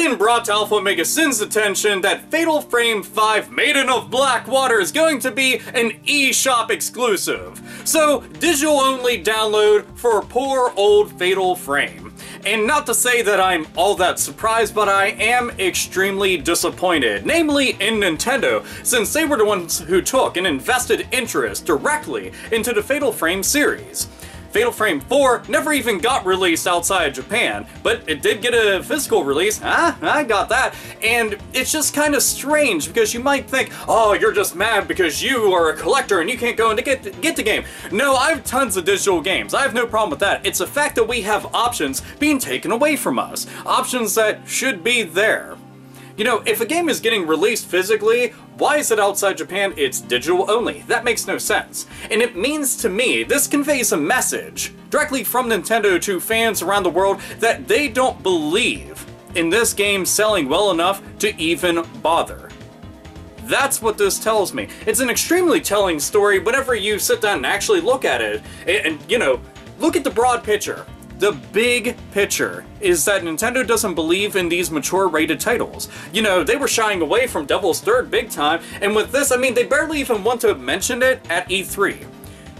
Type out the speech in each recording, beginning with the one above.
been brought to AlphaOmegaSin's attention that Fatal Frame 5 Maiden of Black Water is going to be an eShop exclusive. So, digital-only download for poor old Fatal Frame. And not to say that I'm all that surprised, but I am extremely disappointed, namely in Nintendo, since they were the ones who took and invested interest directly into the Fatal Frame series. Fatal Frame 4 never even got released outside Japan, but it did get a physical release. I got that. And it's just kind of strange because you might think, oh, you're just mad because you are a collector and you can't go and get the game. No, I have tons of digital games. I have no problem with that. It's the fact that we have options being taken away from us. Options that should be there. You know, if a game is getting released physically, why is it outside Japan it's digital only? That makes no sense. And it means to me, this conveys a message directly from Nintendo to fans around the world that they don't believe in this game selling well enough to even bother. That's what this tells me. It's an extremely telling story whenever you sit down and actually look at it. And you know, look at the broad picture. The big picture is that Nintendo doesn't believe in these mature-rated titles. You know, they were shying away from Devil's Third big time, and with this, I mean, they barely even want to mention it at E3.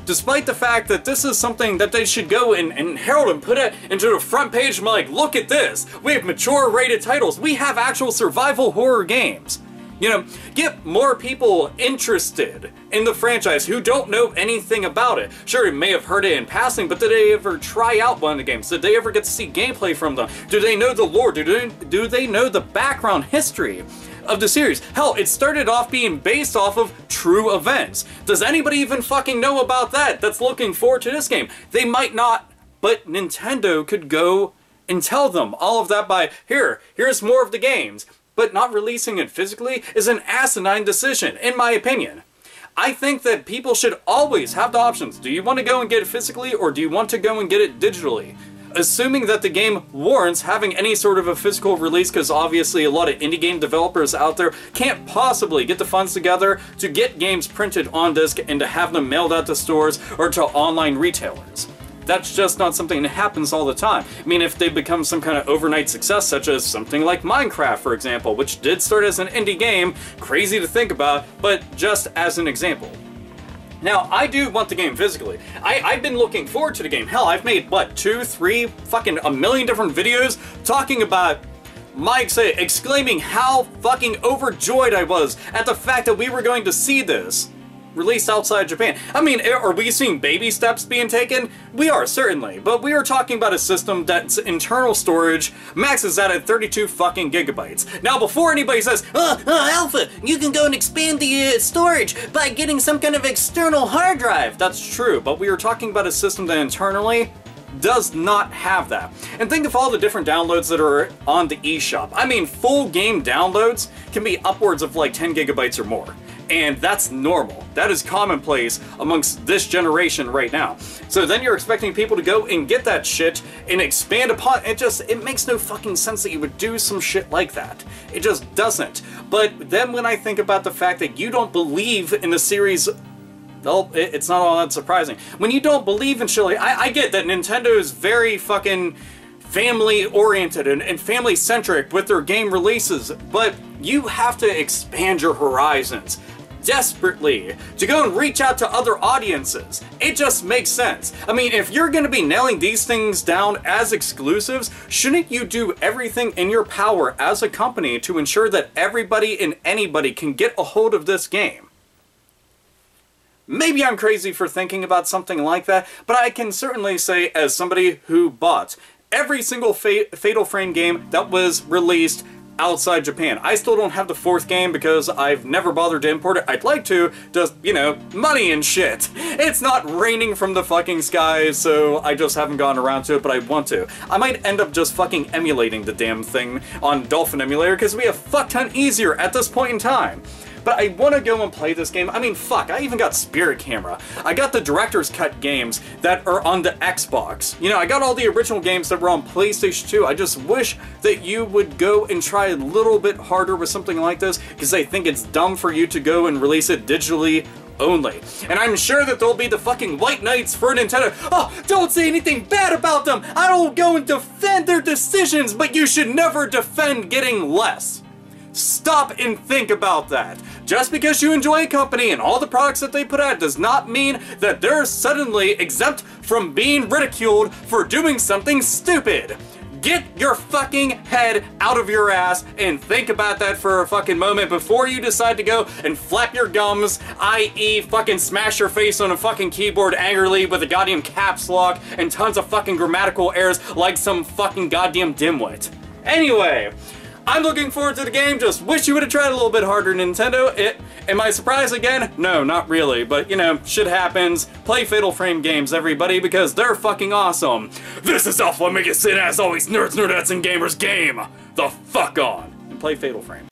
Despite the fact that this is something that they should go and herald and put it into the front page and be like, look at this! We have mature-rated titles! We have actual survival horror games! You know, get more people interested in the franchise who don't know anything about it. Sure, you may have heard it in passing, but did they ever try out one of the games? Did they ever get to see gameplay from them? Do they know the lore? Do they know the background history of the series? Hell, it started off being based off of true events. Does anybody even fucking know about that that's looking forward to this game? They might not, but Nintendo could go and tell them all of that by, here's more of the games. But not releasing it physically is an asinine decision, in my opinion. I think that people should always have the options. Do you want to go and get it physically, or do you want to go and get it digitally? Assuming that the game warrants having any sort of a physical release, because obviously a lot of indie game developers out there can't possibly get the funds together to get games printed on disc and to have them mailed out to stores or to online retailers. That's just not something that happens all the time. I mean, if they become some kind of overnight success, such as something like Minecraft, for example, which did start as an indie game, crazy to think about, but just as an example. Now, I do want the game physically. I've been looking forward to the game. Hell, I've made, what, 2, 3, fucking a million different videos talking about Mike exclaiming how fucking overjoyed I was at the fact that we were going to see this released outside Japan. I mean, are we seeing baby steps being taken? We are, certainly, but we are talking about a system that's internal storage maxes out at 32 fucking gigabytes. Now, before anybody says, Alpha, you can go and expand the storage by getting some kind of external hard drive. That's true, but we are talking about a system that internally does not have that. And think of all the different downloads that are on the eShop. I mean, full game downloads can be upwards of like 10 gigabytes or more. And that's normal. That is commonplace amongst this generation right now. So then you're expecting people to go and get that shit and expand upon it. It makes no fucking sense that you would do some shit like that. It just doesn't. But then when I think about the fact that you don't believe in the series, well, it's not all that surprising. When you don't believe in shit like, I get that Nintendo is very fucking family-oriented and family-centric with their game releases, but you have to expand your horizons desperately to go and reach out to other audiences. It just makes sense. I mean, if you're going to be nailing these things down as exclusives, shouldn't you do everything in your power as a company to ensure that everybody and anybody can get a hold of this game? Maybe I'm crazy for thinking about something like that, but I can certainly say, as somebody who bought every single Fatal Frame game that was released outside Japan. I still don't have the 4th game because I've never bothered to import it. I'd like to, just, you know, money and shit. It's not raining from the fucking skies, so I just haven't gone around to it, but I want to. I might end up just fucking emulating the damn thing on Dolphin Emulator because we have fuck ton easier at this point in time. But I want to go and play this game. I mean, fuck, I even got Spirit Camera. I got the Director's Cut games that are on the Xbox. You know, I got all the original games that were on PlayStation 2. I just wish that you would go and try a little bit harder with something like this, because I think it's dumb for you to go and release it digitally only. And I'm sure that there'll be the fucking white knights for Nintendo. Oh, don't say anything bad about them! I don't go and defend their decisions, but you should never defend getting less. Stop and think about that. Just because you enjoy a company and all the products that they put out does not mean that they're suddenly exempt from being ridiculed for doing something stupid. Get your fucking head out of your ass and think about that for a fucking moment before you decide to go and flap your gums, i.e. fucking smash your face on a fucking keyboard angrily with a goddamn caps lock and tons of fucking grammatical errors like some fucking goddamn dimwit. Anyway, I'm looking forward to the game, just wish you would have tried a little bit harder, Nintendo. Am I surprised again? No, not really, but you know, shit happens. Play Fatal Frame games, everybody, because they're fucking awesome. This is AlphaOmegaSin, as always, nerds, nerdettes, and gamers game the fuck on. And play Fatal Frame.